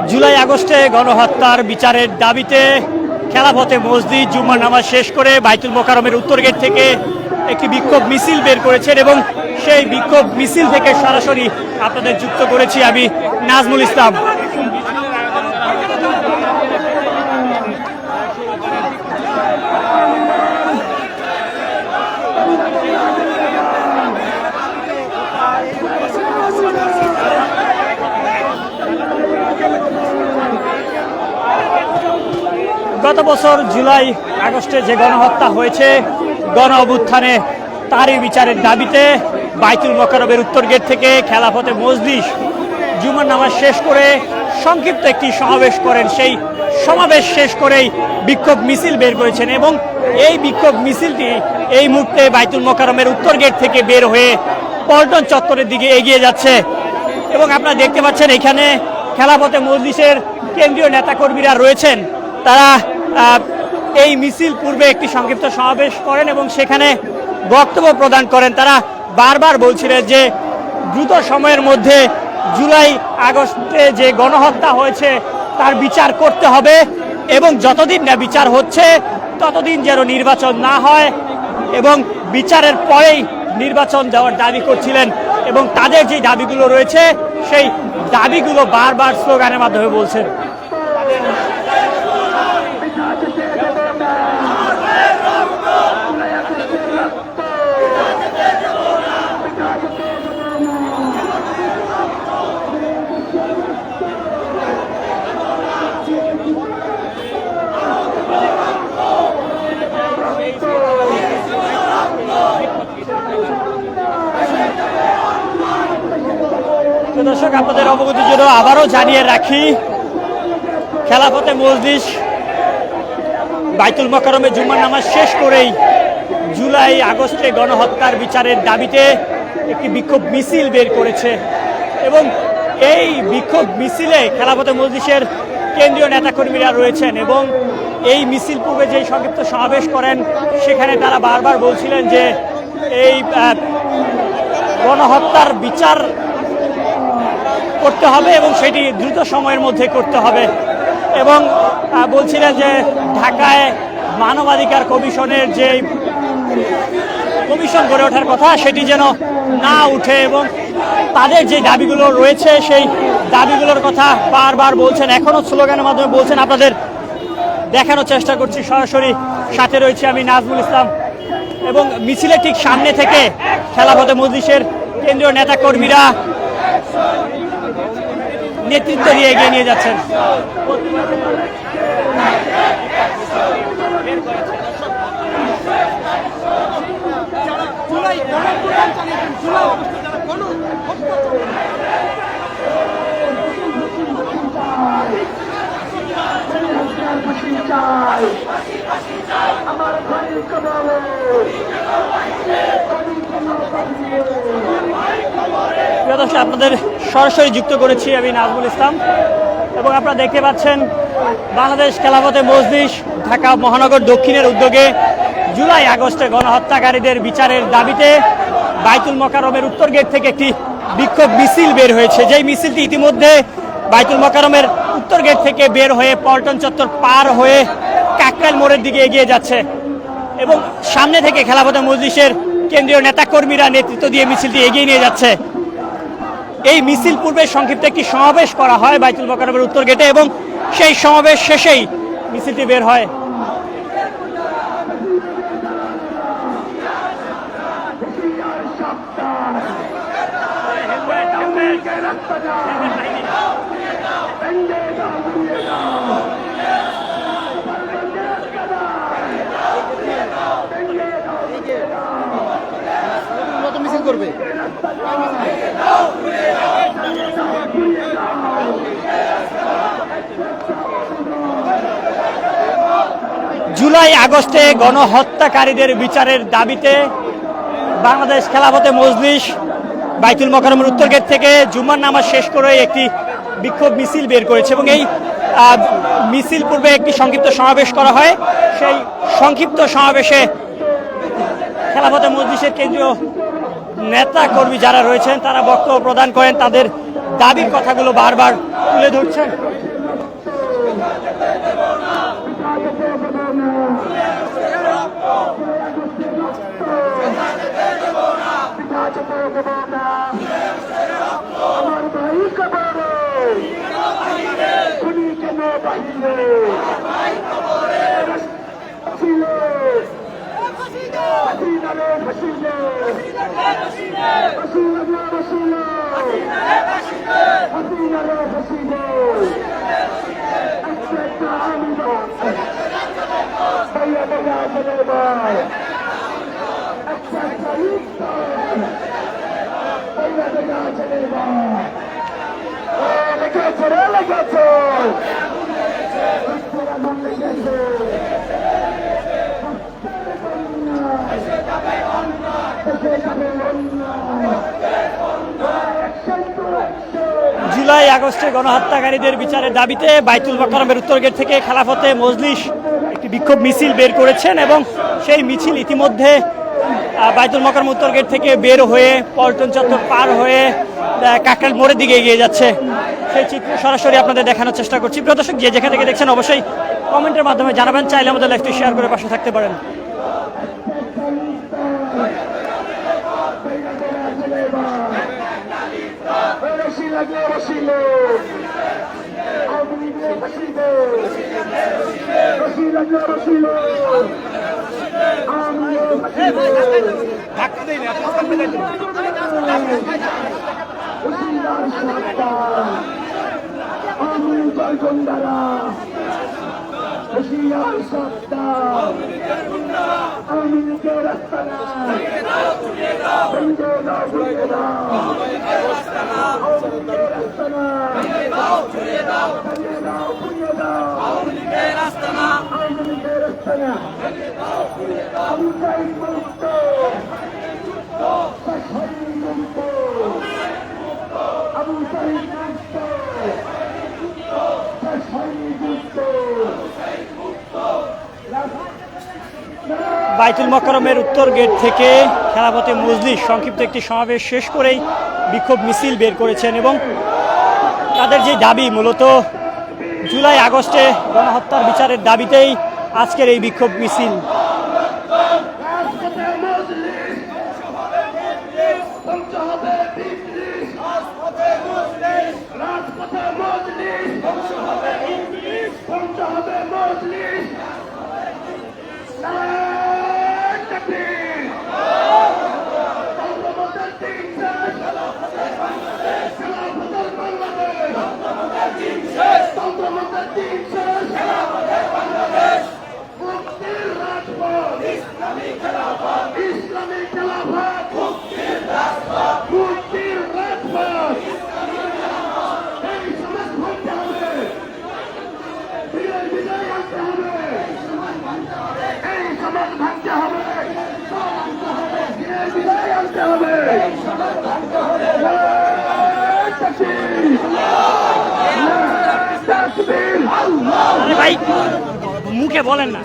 জুলাই আগস্টে গণহত্যার বিচারের দাবিতে খেলাপথে মসজিদ জুম্মার নামাজ শেষ করে বাইতুল মোকাররমের উত্তর গেট থেকে একটি বিক্ষোভ মিছিল বের করেছেন এবং সেই বিক্ষোভ মিছিল থেকে সরাসরি আপনাদের যুক্ত করেছি আমি নাজমুল ইসলাম। গত বছর জুলাই আগস্টে যে গণহত্যা হয়েছে গণ অভ্যুত্থানে তারই বিচারের দাবিতে বাইতুল মোকাররমের উত্তর গেট থেকে খেলাফতে মজলিস জুমার নামাজ শেষ করে সংক্ষিপ্ত একটি সমাবেশ করেন। সেই সমাবেশ শেষ করেই বিক্ষোভ মিছিল বের করেছেন এবং এই বিক্ষোভ মিছিলটি এই মুহূর্তে বাইতুল মোকাররমের উত্তর গেট থেকে বের হয়ে পল্টন চত্বরের দিকে এগিয়ে যাচ্ছে এবং আপনারা দেখতে পাচ্ছেন এখানে খেলাফতে মজলিসের কেন্দ্রীয় নেতাকর্মীরা রয়েছেন। তারা এই মিছিল পূর্বে একটি সংক্ষিপ্ত সমাবেশ করেন এবং সেখানে বক্তব্য প্রদান করেন। তারা বারবার বলছিলেন যে দ্রুত সময়ের মধ্যে জুলাই আগস্টে যে গণহত্যা হয়েছে তার বিচার করতে হবে এবং যতদিন না বিচার হচ্ছে ততদিন যেন নির্বাচন না হয় এবং বিচারের পরেই নির্বাচন দেওয়ার দাবি করছিলেন এবং তাদের যে দাবিগুলো রয়েছে সেই দাবিগুলো বারবার স্লোগানের মাধ্যমে বলছেন। দর্শক, আপনাদের অবগতির জন্য আবারও জানিয়ে রাখি, খেলাফতে মজলিস বাইতুল মোকাররমে জুম্মার নামাজ শেষ করেই জুলাই আগস্টে গণহত্যার বিচারের দাবিতে একটি বিক্ষোভ মিছিল বের করেছে এবং এই বিক্ষোভ মিছিলে খেলাফতে মজলিসের কেন্দ্রীয় নেতাকর্মীরা রয়েছেন এবং এই মিছিল পূর্বে যেই সংক্ষিপ্ত সমাবেশ করেন সেখানে তারা বারবার বলছিলেন যে এই গণহত্যার বিচার করতে হবে এবং সেটি দ্রুত সময়ের মধ্যে করতে হবে এবং বলছিলেন যে ঢাকায় মানবাধিকার কমিশনের যে কমিশন গড়ে ওঠার কথা সেটি যেন না উঠে এবং তাদের যে দাবিগুলো রয়েছে সেই দাবিগুলোর কথা বারবার বলছেন। এখনও স্লোগানের মাধ্যমে বলছেন, আপনাদের দেখানোর চেষ্টা করছি সরাসরি। সাথে রয়েছে আমি নাজমুল ইসলাম এবং মিছিলের ঠিক সামনে থেকে খেলাফতে মজলিসের কেন্দ্রীয় নেতাকর্মীরা নেতৃত্ব দিয়ে এগিয়ে নিয়ে যাচ্ছেন। আপনাদের সরাসরি যুক্ত করেছি আমি নাজমুল ইসলাম এবং আপনারা দেখতে পাচ্ছেন বাংলাদেশ খেলাফতে মজলিস ঢাকা মহানগর দক্ষিণের উদ্যোগে জুলাই আগস্টে গণহত্যাকারীদের বিচারের দাবিতে বাইতুল মোকাররমের উত্তর গেট থেকে একটি বিক্ষোভ মিছিল বের হয়েছে। যেই মিছিলটি ইতিমধ্যে বাইতুল মোকাররমের উত্তর গেট থেকে বের হয়ে পল্টন চত্বর পার হয়ে কাকরাইল মোড়ের দিকে এগিয়ে যাচ্ছে এবং সামনে থেকে খেলাফতে মজলিসের কেন্দ্রীয় নেতাকর্মীরা নেতৃত্ব দিয়ে মিছিলটি এগিয়ে নিয়ে যাচ্ছে। এই মিছিল পূর্বে সংক্ষিপ্ত একটি সমাবেশ করা হয় বাইতুল মোকাররমের উত্তর গেটে এবং সেই সমাবেশ শেষেই মিছিলটি বের হয়। মিছিল করবে জুলাই আগস্টে গণহত্যাকারীদের বিচারের দাবিতে বাংলাদেশ খেলাফতে মজলিস বাইতুল মোকাররমের উত্তর গেট থেকে জুমার নামাজ শেষ করে একটি বিক্ষোভ মিছিল বের করেছে এবং এই মিছিল পূর্বে একটি সংক্ষিপ্ত সমাবেশ করা হয়। সেই সংক্ষিপ্ত সমাবেশে খেলাফতে মজলিসের কেন্দ্রীয় নেতা কর্মী যারা রয়েছেন তারা বক্তব্য প্রদান করেন, তাদের দাবির কথাগুলো বারবার তুলে ধরছেন। আমার ভাই কবরে খুনি কেন বাহিরে হাসিনারে হাসিনে হাসিনারে হাসিনে হাসিনারে হাসিনে একটা আমিনা ভাইয়া ভাইয়া চলে ভাই একটা ভাইয়া ভাইয়া চলে ভাই লেগেছে রে লেগেছে লেগেছে জুলাই আগস্টে গণহত্যাকারীদের বিচারের দাবিতে বাইতুল মোকাররমের উত্তর গেট থেকে খেলাফতে মজলিস একটি বিক্ষোভ মিছিল বের করেছেন এবং সেই মিছিল ইতিমধ্যে বাইতুল মোকাররম উত্তর গেট থেকে বের হয়ে পল্টন চত্বর পার হয়ে কাকরাইল মোড়ের দিকে এগিয়ে যাচ্ছে। সেই চিত্র সরাসরি আপনাদের দেখানোর চেষ্টা করছি। প্রিয় দর্শক, যে যেখান থেকে দেখছেন অবশ্যই কমেন্টের মাধ্যমে জানাবেন, চাইলে আমাদের লাইভটি শেয়ার করে পাশে থাকতে পারেন। বাইতুল মোকাররমের উত্তর গেট থেকে খেলাফতে মজলিস সংক্ষিপ্ত একটি সমাবেশ শেষ করেই বিক্ষোভ মিছিল বের করেছেন এবং তাদের যে দাবি, মূলত জুলাই আগস্টে গণহত্যার বিচারের দাবিতেই আজকের এই বিক্ষোভ মিছিল। ভাই মুখে বলেন না,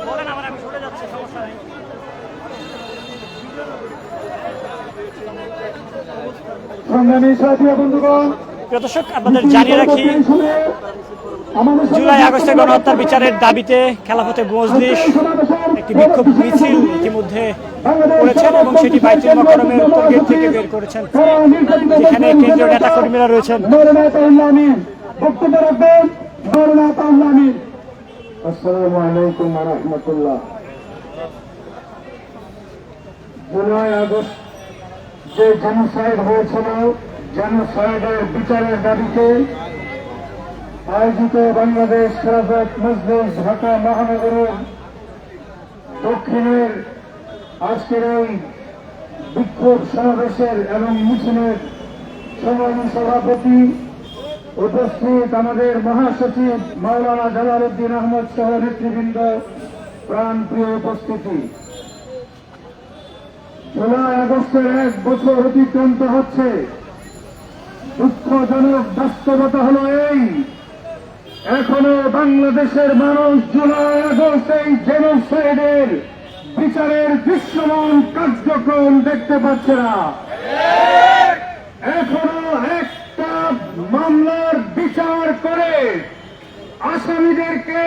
বলেন আমার, আমি সরে যাচ্ছি, সমস্যা নেই। প্রিয় দর্শক, আপনাদের জানিয়ে রাখি, জুলাই আগস্টে গণহত্যার বিচারের দাবিতে খেলাফতে মজলিস একটি বিক্ষোভ মিছিল ইতিমধ্যে করেছেন এবং সেটি বাইতুল মোকাররমের উত্তর গেট থেকে বের করেছেন, যেখানে কেন্দ্রীয় নেতা কর্মীরা রয়েছেন। আসসালামু আলাইকুম ওয়া রাহমাতুল্লাহ। জুলাই আগস্ট যে জেনোসাইড হয়েছিল, জেনোসাইডের বিচারের দাবিতে আয়োজিত বাংলাদেশ খেলাফত মজলিস ঢাকা মহানগরের দক্ষিণের আজকের এই বিক্ষোভ সমাবেশের এবং মিছিলের সংগ্রামী সভাপতি, উপস্থিত আমাদের মহাসচিব মাওলানা জালালউদ্দিন আহমদ সহ নেতৃবৃন্দ, প্রাণপ্রিয় উপস্থিতি। জুলাই আগস্টের 1 বছর অতিক্রান্ত হচ্ছে। দুঃখজনক বাস্তবতা হলো এই, এখনো বাংলাদেশের মানুষ জুলাই আগস্ট এই জেনোসাইডের বিচারের দৃশ্যমান কার্যক্রম দেখতে পাচ্ছে না। এখনো একটা মামলার বিচার করে আসামিদেরকে